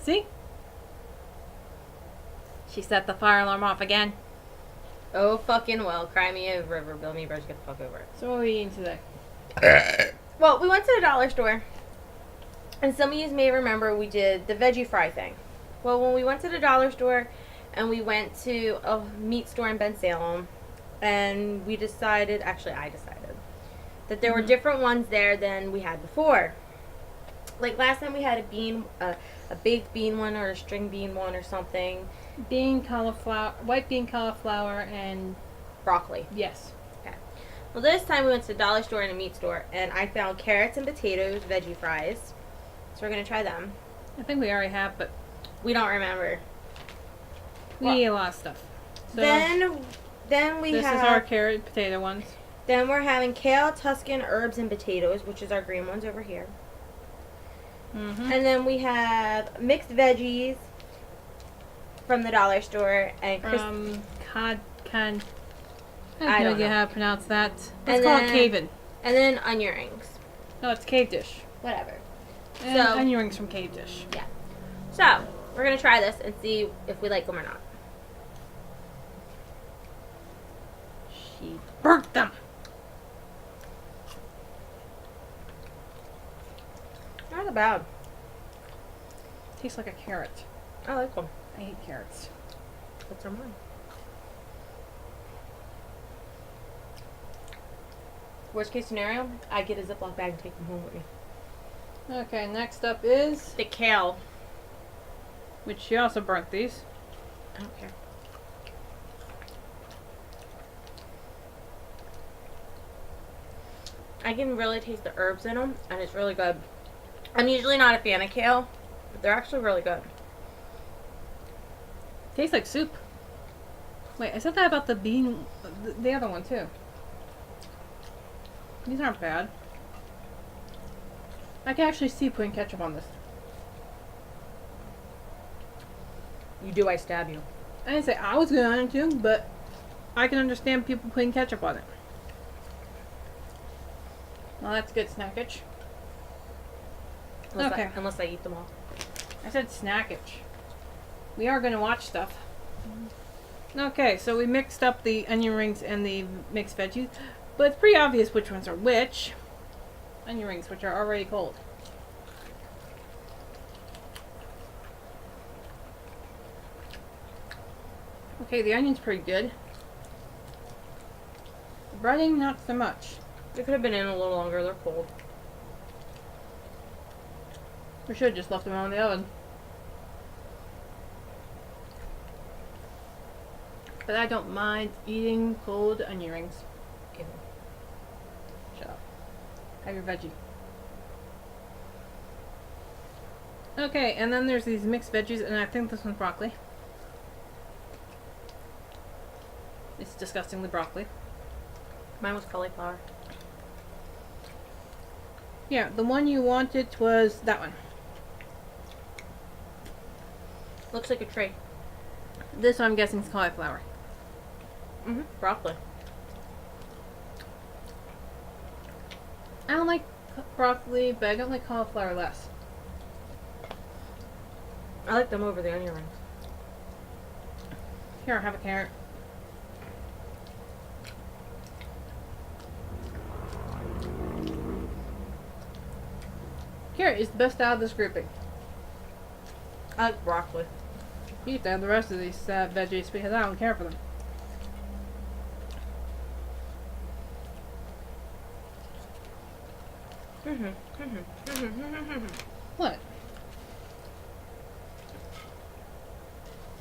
See? She set the fire alarm off again. Oh, fucking well. Cry me a river, build me a bridge, get the fuck over it. So what are we eating today? Well, we went to the dollar store. And some of you may remember we did the veggie fry thing. Well, when we went to the dollar store and we went to a meat store in Bensalem, and we decided, actually I decided, that there were different ones there than we had before. Like last time we had a baked bean one or a string bean one or something. Bean, cauliflower, white bean, cauliflower, and Broccoli. yes. Okay. Well, this time we went to the dollar store and a meat store, and I found carrots and potatoes veggie fries. So we're going to try them. I think we already have, but We don't remember. we eat a lot of stuff. So Then we this have... is our carrot and potato ones. Then we're having kale, Tuscan, herbs, and potatoes, which is our green ones over here. Mm-hmm. And then we have mixed veggies from the dollar store and I have I no don't idea know. how to pronounce that. Let's And call then- it cave-in. and then onion rings. No, it's cave dish. Whatever. And So- onion rings from cave dish. So we're gonna try this and see if we like them or not. She burnt them. Not that bad. Tastes like a carrot. I like them. I hate carrots. What's on mine? Worst case scenario, I get a Ziploc bag and take them home with me. Okay, next up is, The kale. which she also burnt these. I don't care. I can really taste the herbs in them, and it's really good. I'm usually not a fan of kale, but they're actually really good. Tastes like soup. Wait, I said that about the bean, the other one too. These aren't bad. I can actually see putting ketchup on this. You do, I stab you. I didn't say I was going to, but I can understand people putting ketchup on it. Well, that's good snackage. Okay. Unless I eat them all. I said snackage. We are going to watch stuff. Okay, so we mixed up the onion rings and the mixed veggies, but it's pretty obvious which ones are which. Onion rings, which are already cold. Okay, the onion's pretty good. The breading, not so much. They could have been in a little longer. They're cold. We should have just left them out in the oven. But I don't mind eating cold onion rings. Ew. Shut up. Have your veggie. Okay, and then there's these mixed veggies, and I think this one's broccoli. It's disgustingly broccoli. Mine was cauliflower. Yeah, the one you wanted was that one. Looks like a tree. This one I'm guessing is cauliflower. Broccoli. I don't like broccoli, but I don't like cauliflower less. I like them over the onion rings. Here, have a carrot. Carrot is the best out of this grouping. I like broccoli. You get to have the rest of these veggies because I don't care for them. What?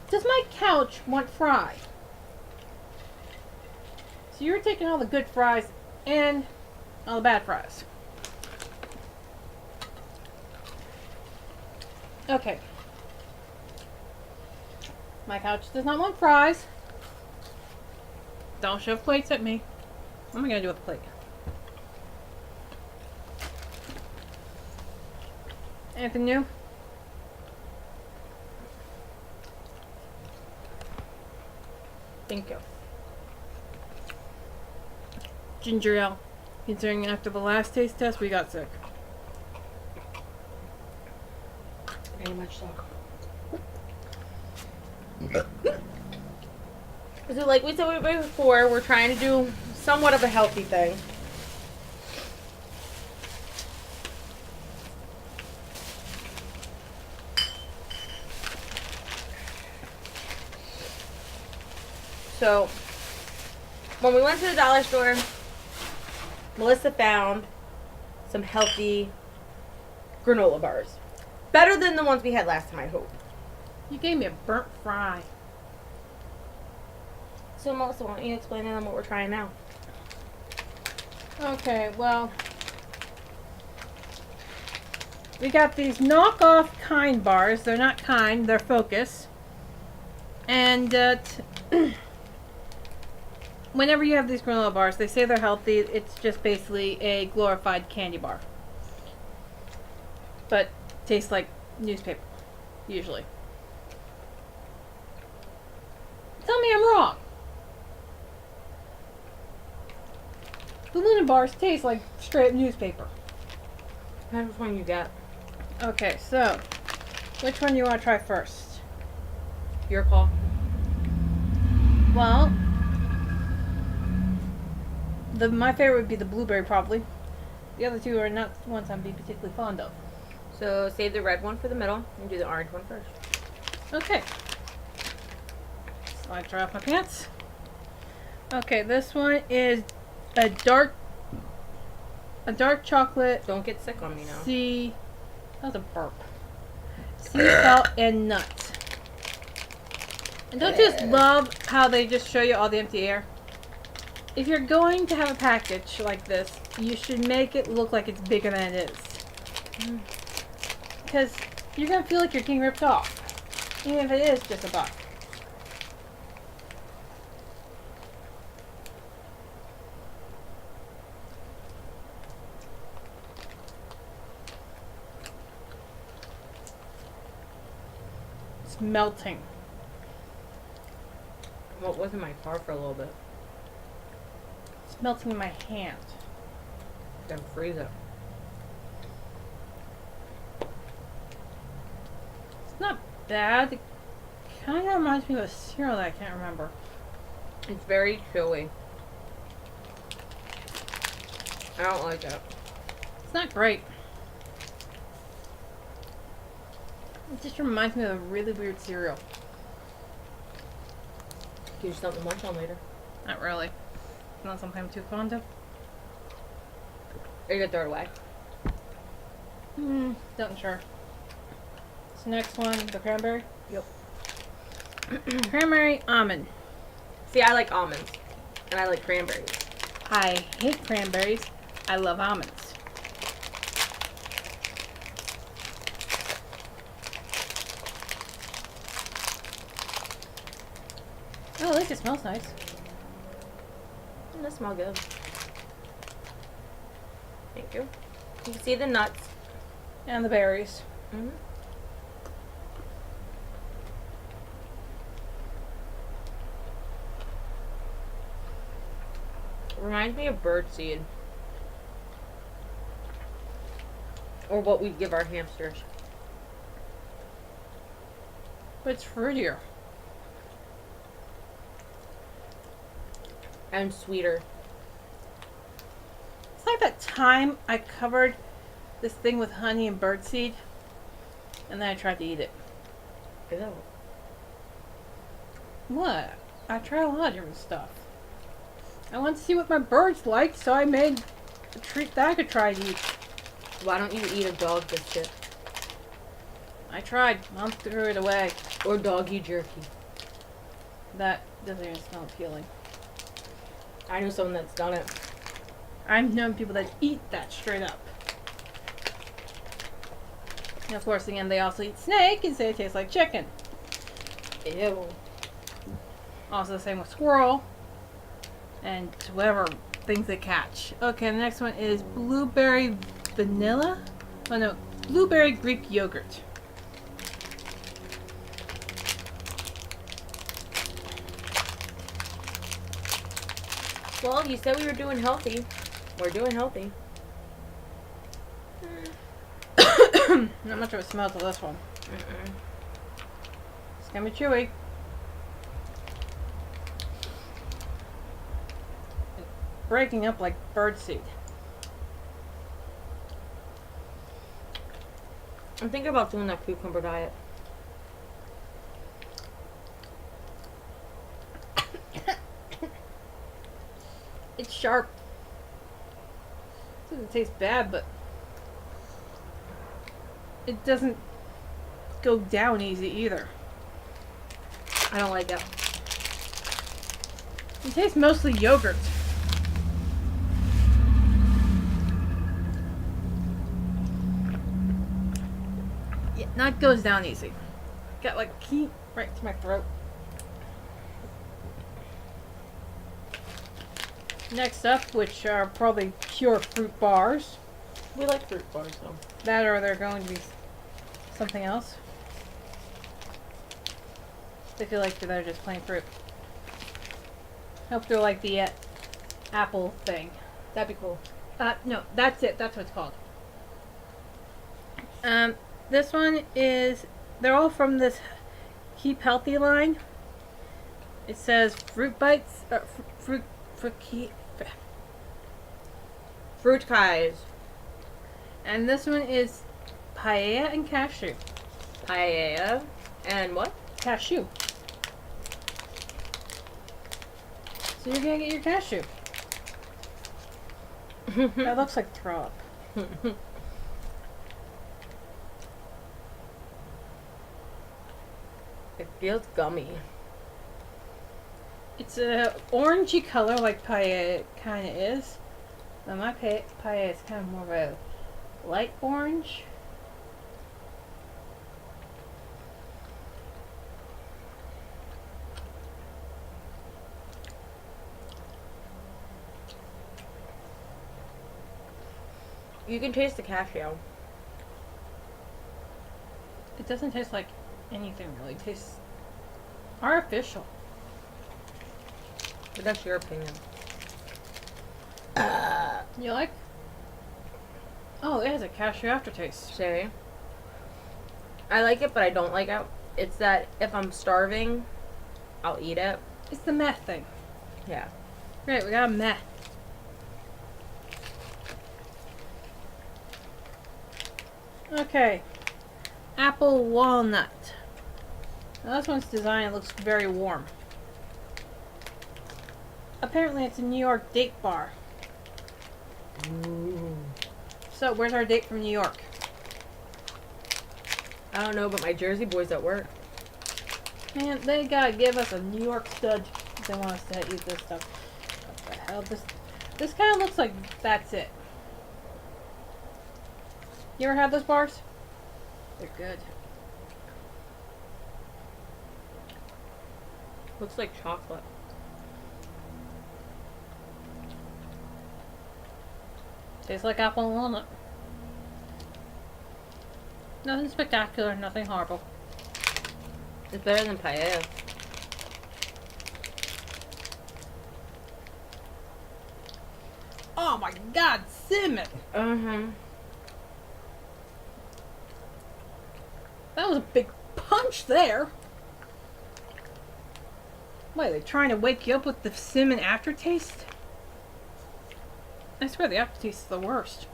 Does my couch want fry? So you're taking all the good fries and all the bad fries. Okay. My couch does not want fries. Don't shove plates at me. What am I gonna do with the plate? Anything new? Thank you. Ginger ale. Considering after the last taste test, we got sick. Very much so. So like we said before, we're trying to do somewhat of a healthy thing. So when we went to the dollar store, Melissa found some healthy granola bars. Better than the ones we had last time, I hope. You gave me a burnt fry. So Melissa, why don't you explain to them what we're trying now? Okay, well, we got these knockoff Kind bars. They're not Kind, they're Focus. And whenever you have these granola bars, they say they're healthy. It's just basically a glorified candy bar. But tastes like newspaper, usually. Tell me I'm wrong. The Luna bars taste like straight up newspaper. Depends which one you get. Okay, so which one do you want to try first? Your call. Well, my favorite would be the blueberry probably. The other two are not ones I'm being particularly fond of. So save the red one for the middle and do the orange one first. Okay. So I dry off my pants. Okay, this one is a dark chocolate Don't get sick on me now. sea. That was a burp. Sea salt and nuts. And don't you just love how they just show you all the empty air? If you're going to have a package like this, you should make it look like it's bigger than it is. Because you're going to feel like you're getting ripped off. Even if it is just a buck. It's melting. Well, it was in my car for a little bit. It's melting in my hand. Gotta freeze it. It's not bad. It kind of reminds me of a cereal that I can't remember. It's very chewy. I don't like it. It's not great. It just reminds me of a really weird cereal. Give you something to munch on later. Not really. Not something I'm too fond of. Or you gonna throw it away? Not sure. So next one, the cranberry. Yep. Cranberry almond. See, I like almonds. And I like cranberries. I hate cranberries. I love almonds. Oh, at least it smells nice. It does smell good. Thank you. You can see the nuts. And the berries. Mm-hmm. Reminds me of birdseed. Or what we give our hamsters. But it's fruitier. And sweeter. It's like that time I covered this thing with honey and birdseed, and then I tried to eat it. Ew. What? I tried a lot of different stuff. I wanted to see what my birds liked, so I made a treat that I could try to eat. Why don't you eat a dog biscuit? I tried. Mom threw it away. Or doggy jerky? That doesn't even smell appealing. I know someone that's done it. I've known people that eat that straight up. And of course, again, they also eat snake and say it tastes like chicken. Ew. Also the same with squirrel. And whatever things they catch. Okay, the next one is blueberry vanilla? Oh no, blueberry Greek yogurt. Well, you said we were doing healthy. We're doing healthy. Not much of a smell to this one. It's gonna be chewy. Breaking up like birdseed. I'm thinking about doing that cucumber diet. It's sharp. It doesn't taste bad, but it doesn't go down easy either. I don't like it. It tastes mostly yogurt. Yeah, not goes down easy. Got like heat right to my throat. Next up, which are probably pure fruit bars. We like fruit bars though. That or they're going to be something else. They feel like they're just plain fruit. Hope they're like the apple thing. That'd be cool. No, that's it. That's what it's called. This one is, they're all from this Keep Healthy line. It says fruit bites, fruit Pies. and this one is paella and cashew. Paella. And what? Cashew. So you're gonna get your cashew. That looks like throw up. It feels gummy. It's a orangey color like paella kind of is. Now my paella is kind of more of a light orange. You can taste the cashew. It doesn't taste like anything really. It tastes artificial. But that's your opinion. You like? Oh, it has a cashew aftertaste. Sherry. I like it, but I don't like it. It's that if I'm starving, I'll eat it. It's the meth thing. Yeah. Great, we got a meth. Okay. Apple walnut. Now this one's design, it looks very warm. Apparently it's a New York date bar. Ooh. So where's our date from New York? I don't know, but my Jersey boys at work. Man, they gotta give us a New York stud if they want us to eat this stuff. What the hell? This kind of looks like that's it. You ever had those bars? They're good. Looks like chocolate. Tastes like apple and walnut. Nothing spectacular, nothing horrible. It's better than paella. Oh my god, cinnamon! That was a big punch there. Wait, are they trying to wake you up with the cinnamon aftertaste? I swear the aftertaste is the worst.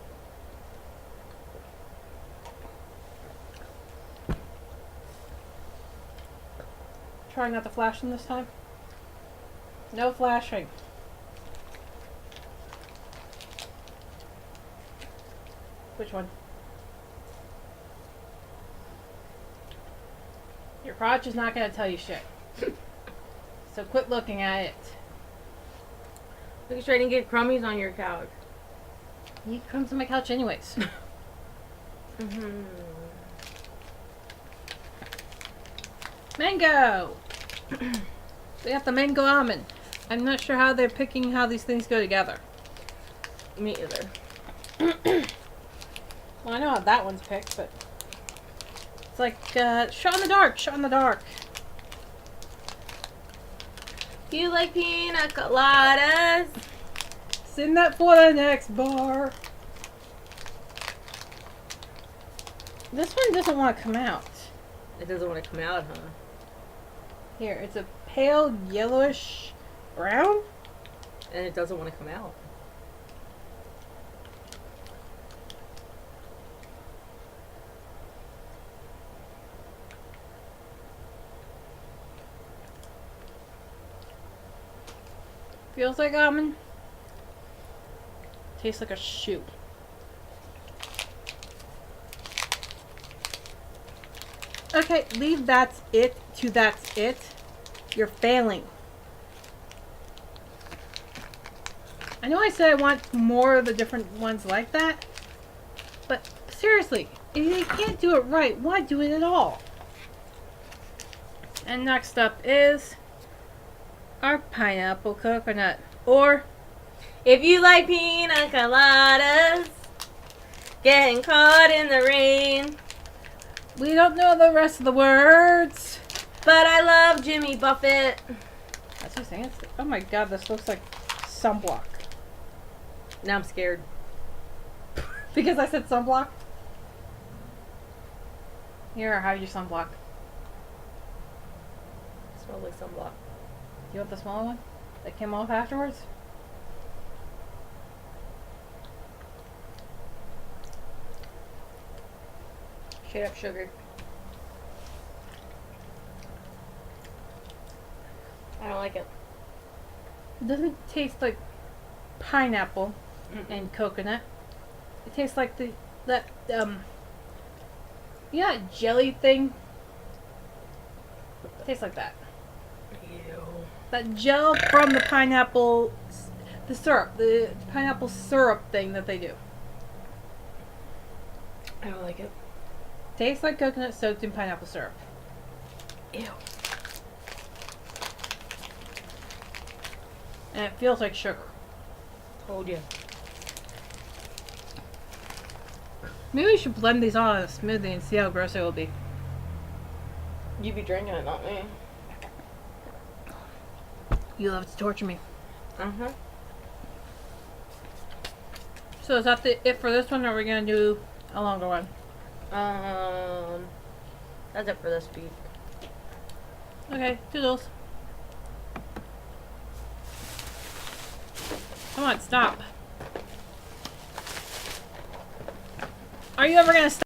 Try not to flash them this time. No flashing. Which one? Your crotch is not going to tell you shit. So quit looking at it. Look at trying to get crummies on your couch. You eat crumbs on my couch anyways. Mango! They got the mango almond. I'm not sure how they're picking how these things go together. Me either. Well, I know how that one's picked, but it's like shot in the dark, shot in the dark. You like pina coladas? Send that for the next bar. This one doesn't want to come out. It doesn't want to come out, huh? Here, it's a pale yellowish brown. And it doesn't want to come out. Feels like almond. Tastes like a shoe. Okay, leave that's it to that's it. You're failing. I know I said I want more of the different ones like that, but seriously, if you can't do it right, why do it at all? And next up is our pineapple coconut, or If you like pina coladas, getting caught in the rain, we don't know the rest of the words. but I love Jimmy Buffett. That's just saying. Oh my god, this looks like sunblock. Now I'm scared. Because I said sunblock? Here, have your sunblock. It smells like sunblock. You want the smaller one? That came off afterwards? Straight up sugar. I don't like it. It doesn't taste like pineapple and coconut. It tastes like that jelly thing? It tastes like that. Ew. That gel from the pineapple, the syrup, the pineapple syrup thing that they do. I don't like it. Tastes like coconut soaked in pineapple syrup. Ew. And it feels like sugar. Told you. Maybe we should blend these all in a smoothie and see how gross it will be. You be drinking it, not me. You love to torture me. Uh-huh. So is that it for this one, or are we going to do a longer one? That's it for this week. Okay, toodles. Come on, stop. Are you ever going to stop?